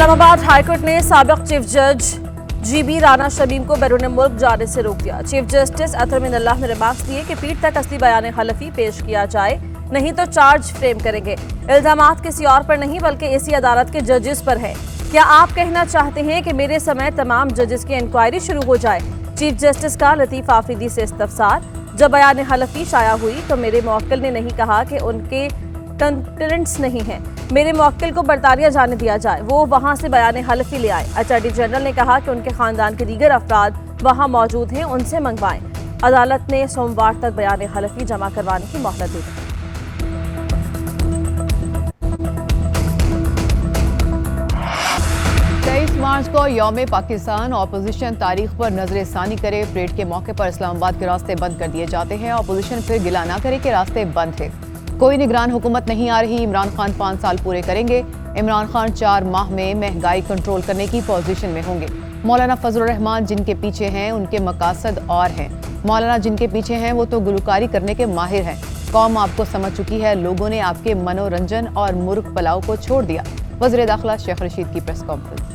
Islamabad high court ने साबिक chief जज GB राना शमीम को बैरून मुल्क जाने से रोक दिया। चीफ जस्टिस अतर मिनल्लाह ने रिमार्क्स दिए कि पीठ तक असली बयान हलफी पेश किया जाए, नहीं तो चार्ज फ्रेम करेंगे। इल्जामात किसी और पर नहीं बल्कि इसी अदालत के जजेस पर है। क्या आप कहना चाहते हैं कि मेरे समय तमाम जजेस की इंक्वायरी शुरू हो जाए? चीफ जस्टिस का लतीफ आफरीदी से इस्तफसार। जब बयान हलफी शाया हुई तो मेरे मुवक्किल ने नहीं कहा कि उनके कंकरेंट्स नहीं है। मेरे मुवक्किल को बरतानिया जाने दिया जाए, वो वहां से बयान हलफी ले आए। अटॉर्नी जनरल ने कहा कि उनके खानदान के दीगर अफराद वहां मौजूद हैं, उनसे मंगवाएं। अदालत ने सोमवार तक बयान हलफी जमा करवाने की मोहलत दी। 23 मार्च को यौम पाकिस्तान ऑपोजिशन तारीख पर नजरसानी करे। परेड के मौके पर इस्लामाबाद के रास्ते बंद कर दिए जाते हैं। ऑपोजिशन फिर गिला ना करे कि रास्ते बंद है। कोई निगरान हुकूमत नहीं आ रही। इमरान खान 5 साल पूरे करेंगे। इमरान खान 4 माह में महंगाई कंट्रोल करने की पोजीशन में होंगे। मौलाना फजलुर रहमान जिनके पीछे हैं उनके मकासद और हैं। मौलाना जिनके पीछे हैं वो तो गुलकारी करने के माहिर हैं। कौम आपको समझ चुकी है। लोगों ने आपके मनोरंजन और मुर्ग पुलाव को छोड़ दिया। वज़ीर दाखिला शेख रशीद की प्रेस कॉन्फ्रेंस।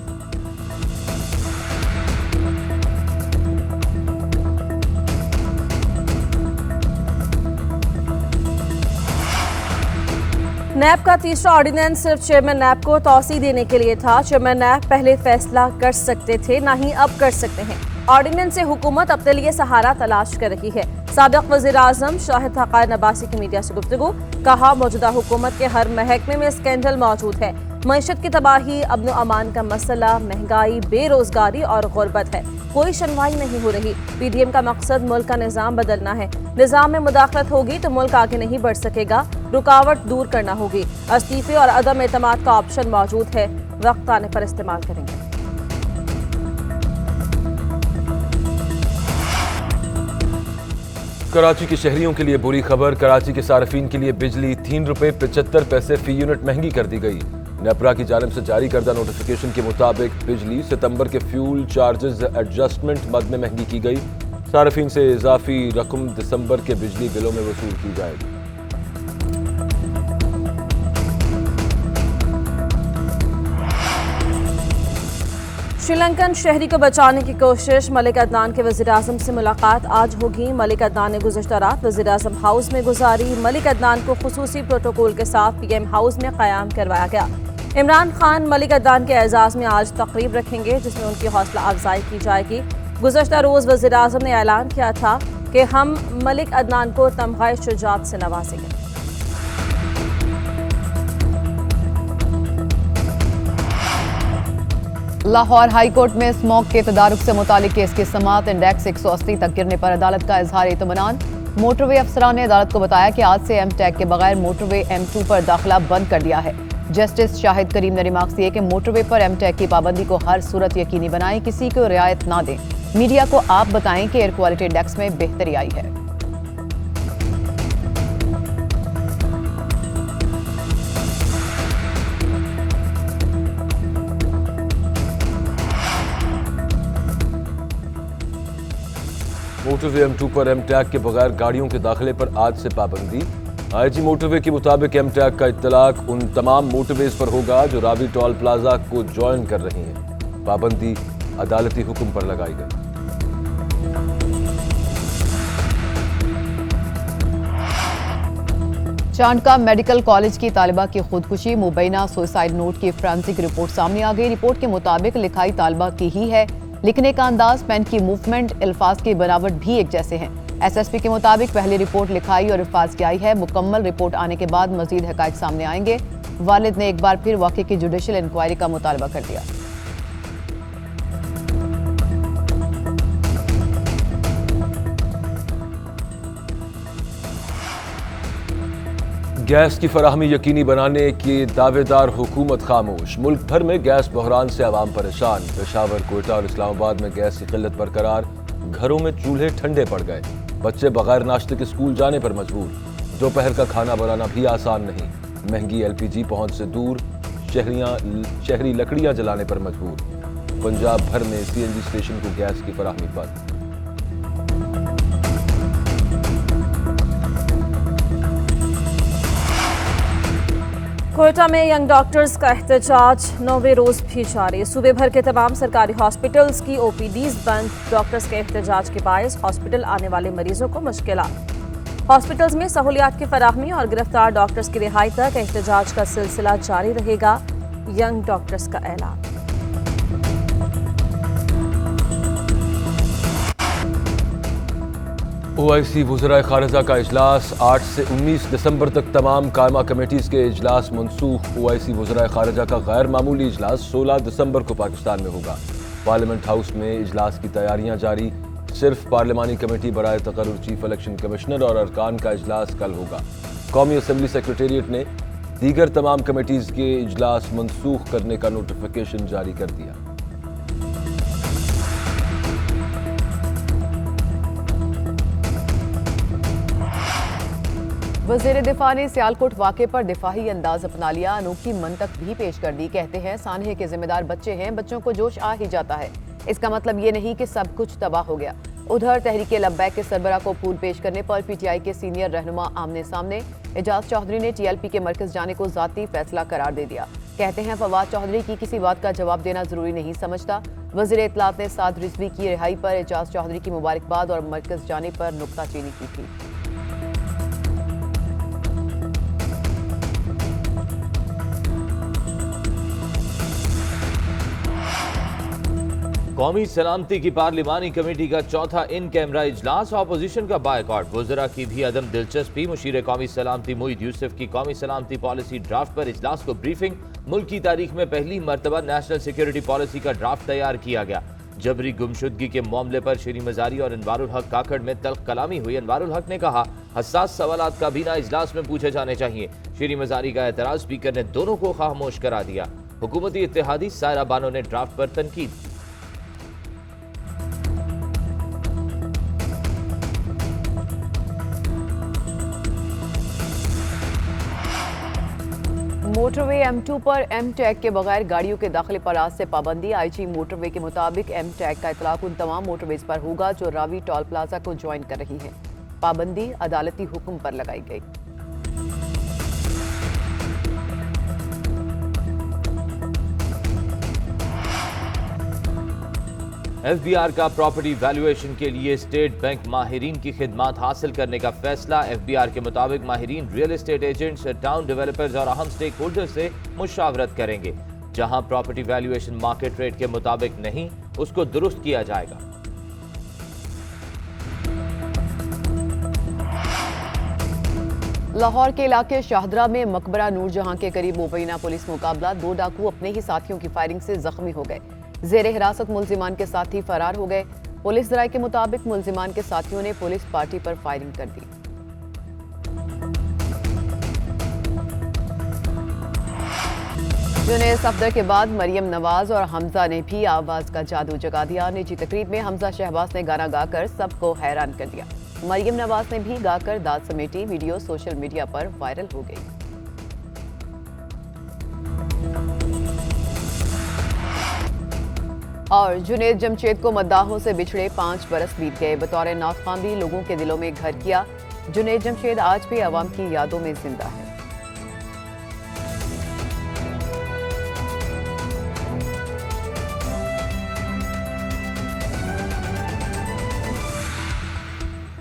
नैब का तीसरा ऑर्डिनेंस सिर्फ चेयरमैन नैब को तौसी देने के लिए था। चेयरमैन नैब पहले फैसला कर सकते थे, ना ही अब कर सकते हैं। ऑर्डिनेंस से हुकूमत अपने लिए सहारा तलाश कर रही है। साबिक वज़ीर आज़म शाहिद हक़ान अब्बासी की मीडिया से गुफ्तगू। कहा, मौजूदा हुकूमत के हर महकमे में स्कैंडल मौजूद है। मईशत की तबाही, अमन अमान का मसला, महंगाई, बेरोजगारी और गुर्बत है। कोई सुनवाई नहीं हो रही। PDM का मकसद मुल्क का निज़ाम बदलना है। निज़ाम में मुदाखलत होगी तो मुल्क आगे नहीं बढ़ सकेगा। रुकावट दूर करना होगी। इस्तीफे और अदम एतमाद का ऑप्शन मौजूद है, वक्त आने पर इस्तेमाल करेंगे। कराची के शहरियों के लिए बुरी खबर। कराची के सार्फिन के लिए बिजली ₹3.75 फी यूनिट महंगी कर दी गई। नेपरा की जानिब से जारी करदा नोटिफिकेशन के मुताबिक बिजली सितंबर के फ्यूल चार्जेस एडजस्टमेंट मद में महंगी की गई। सार्फिन से इजाफी रकम दिसंबर के बिजली बिलों में वसूल की जाएगी। श्रीलंकन शहरी को बचाने की कोशिश। मलिक अदनान के वज़ीर आज़म से मुलाकात आज होगी। मलिक अदनान ने गुज़श्ता रात वज़ीर आज़म हाउस में गुजारी। मलिक अदनान को खुसूसी प्रोटोकॉल के साथ PM हाउस में क़याम करवाया गया। इमरान खान मलिक अदनान के एजाज़ में आज तकरीब रखेंगे जिसमें उनकी हौसला अफजाई की जाएगी। गुज़श्ता रोज़ वज़ीर आज़म ने ऐलान किया था कि हम मलिक अदनान को तमग़ाए शुजाअत से नवाजेंगे। लाहौर हाई कोर्ट में स्मोक के तदारुक से मुतालिक केस की समाअत। इंडेक्स 180 तक गिरने पर अदालत का इजहार इत्मीनान। मोटरवे अफसरान ने अदालत को बताया कि आज से M-टैग के बगैर मोटरवे M2 पर दाखिला बंद कर दिया है। जस्टिस शाहिद करीम ने रिमार्क्स दिए कि मोटरवे पर M-टैग की पाबंदी को हर सूरत यकीनी बनाएं, किसी को रियायत ना दें। मीडिया को आप बताएं कि एयर क्वालिटी इंडेक्स में बेहतरी आई है। मोटरवे M2 पर M-टैग के बगैर गाड़ियों के दाखिले पर आज से पाबंदी। IG मोटरवे के मुताबिक M-टैग का इत्तलाक उन तमाम मोटरवेज पर होगा जो रावी टोल प्लाजा को ज्वाइन कर रही हैं। पाबंदी अदालती हुक्म पर लगाई गई। चांडका मेडिकल कॉलेज की तालिबा की खुदकुशी। मुबैना सुसाइड नोट की फोरेंसिक रिपोर्ट सामने आ गई। रिपोर्ट के मुताबिक लिखाई तालिबा की ही है। लिखने का अंदाज, पेन की मूवमेंट, अल्फाज की बनावट भी एक जैसे हैं। SSP के मुताबिक पहली रिपोर्ट लिखाई और अल्फाज की आई है। मुकम्मल रिपोर्ट आने के बाद मजीद हकायक सामने आएंगे। वालिद ने एक बार फिर वाक़े की जुडिशल इंक्वायरी का मुतालबा कर दिया। गैस की फराहमी यकीनी बनाने के दावेदार हुकूमत खामोश। मुल्क भर में गैस बहरान से आवाम परेशान। पेशावर, कोयटा और इस्लामाबाद में गैस की किल्लत बरकरार। घरों में चूल्हे ठंडे पड़ गए। बच्चे बगैर नाश्ते के स्कूल जाने पर मजबूर। दोपहर का खाना बनाना भी आसान नहीं। महंगी LPG पहुंच से दूर। शहरी लकड़ियां जलाने पर मजबूर। पंजाब भर में CNG स्टेशन को गैस की फराहमी बंद। कोयटा में यंग डॉक्टर्स का एहतजाज 9वें रोज भी जारी। सूबे भर के तमाम सरकारी हॉस्पिटल्स की ओपीडीज बंद। डॉक्टर्स के एहतजाज के बायस हॉस्पिटल आने वाले मरीजों को मुश्किलात। हॉस्पिटल्स में सहूलियात की फराहमी और गिरफ्तार डॉक्टर्स की रिहाई तक एहतजाज का सिलसिला जारी रहेगा। यंग डॉक्टर्स का ऐलान। ओआईसी वज़राए खारजा का इजलास 8 से 19 दिसंबर तक तमाम कायमा कमेटीज़ के इजलास मनसूख। ओआईसी वज़राए खारजा का गैर मामूली इजलास 16 दिसंबर को पाकिस्तान में होगा। पार्लियामेंट हाउस में इजलास की तैयारियां जारी। सिर्फ पार्लिमानी कमेटी बराए तकर्रुर चीफ इलेक्शन कमिश्नर और अरकान का इजलास कल होगा। कौमी असम्बली सेक्रेटेरिएट ने दीगर तमाम कमेटीज़ के इजलास मनसूख करने का नोटिफिकेशन जारी कर दिया। वज़ीर दिफा ने सियालकोट वाक़े पर दिफाही अंदाज अपना लिया। अनोखी मंतक भी पेश कर दी। कहते हैं सानहे के जिम्मेदार बच्चे हैं, बच्चों को जोश आ ही जाता है। इसका मतलब ये नहीं कि सब कुछ तबाह हो गया। उधर तहरीके लब्बैक के सरबरा को फूल पेश करने पर पीटीआई के सीनियर रहनुमा आमने सामने। एजाज चौधरी ने टीएलपी के मरकज जाने को जाती फैसला करार दे दिया। कहते हैं फवाद चौधरी की किसी बात का जवाब देना जरूरी नहीं समझता। वज़ीर इत्तलात ने साद रिजवी की रिहाई पर एजाज चौधरी की मुबारकबाद और मरकज जाने पर नुक्ताचीनी की थी। कौमी सलामती की पार्लिमानी कमेटी का चौथा इन कैमरा इजलास। ऑपोजिशन का बायकॉट। वज़रा की भी अदम दिलचस्पी। मुशीर कौमी सलामती मोईद यूसुफ की कौमी सलामती पॉलिसी ड्राफ्ट पर इजलास को ब्रीफिंग। मुल्क की तारीख में पहली मरतबा नेशनल सिक्योरिटी पॉलिसी का ड्राफ्ट तैयार किया गया। जबरी गुमशुदगी के मामले पर शीरी मजारी और अनवारुल हक काकड़ में तल्ख कलामी हुई। अनवारुल हक ने कहा हसास सवालात का बिना इजलास में पूछे जाने चाहिए। शीरी मजारी का एतराज स्पीकर ने दोनों को खामोश करा दिया। हुकूमती इत्तेहादी सायरा बानो ने ड्राफ्ट पर तनकीद। मोटरवे M2 पर एम टैग के बगैर गाड़ियों के दाखिले पर आज से पाबंदी। आईजी मोटरवे के मुताबिक एम टैग का इतलाक उन तमाम मोटरवेज पर होगा जो रावी टोल प्लाजा को ज्वाइन कर रही हैं। पाबंदी अदालती हुक्म पर लगाई गई। एफबीआर का प्रॉपर्टी वैल्यूएशन के लिए स्टेट बैंक माहिरीन की खिदमात हासिल करने का फैसला। एफबीआर के मुताबिक माहिरीन real estate agents, town developers और अहम स्टेक होल्डर से मुशावरत करेंगे। जहां प्रॉपर्टी वैल्यूएशन मार्केट रेट के मुताबिक नहीं, उसको दुरुस्त किया जाएगा। लाहौर के इलाके शाहदरा में मकबरा नूरजहां के करीब मुबैना पुलिस मुकाबला। 2 डाकू अपने ही साथियों की फायरिंग से जख्मी हो गए। जेर हिरासत मुल्जिमान के साथी फरार हो गए। पुलिस जराये के मुताबिक मुल्जिमान के साथियों ने पुलिस पार्टी पर फायरिंग कर दी। जुनैद सफदर के बाद मरियम नवाज और हमजा ने भी आवाज का जादू जगा दिया। निजी तकरीब में हमजा शहबाज ने गाना गाकर सबको हैरान कर दिया। मरियम नवाज ने भी गाकर दाद समेटी। वीडियो सोशल मीडिया पर वायरल हो गई। और जुनैद जमशेद को मद्दाहों से बिछड़े 5 बरस बीत गए। बतौर नाथखान भी लोगों के दिलों में घर किया। जुनैद जमशेद आज भी अवाम की यादों में जिंदा है।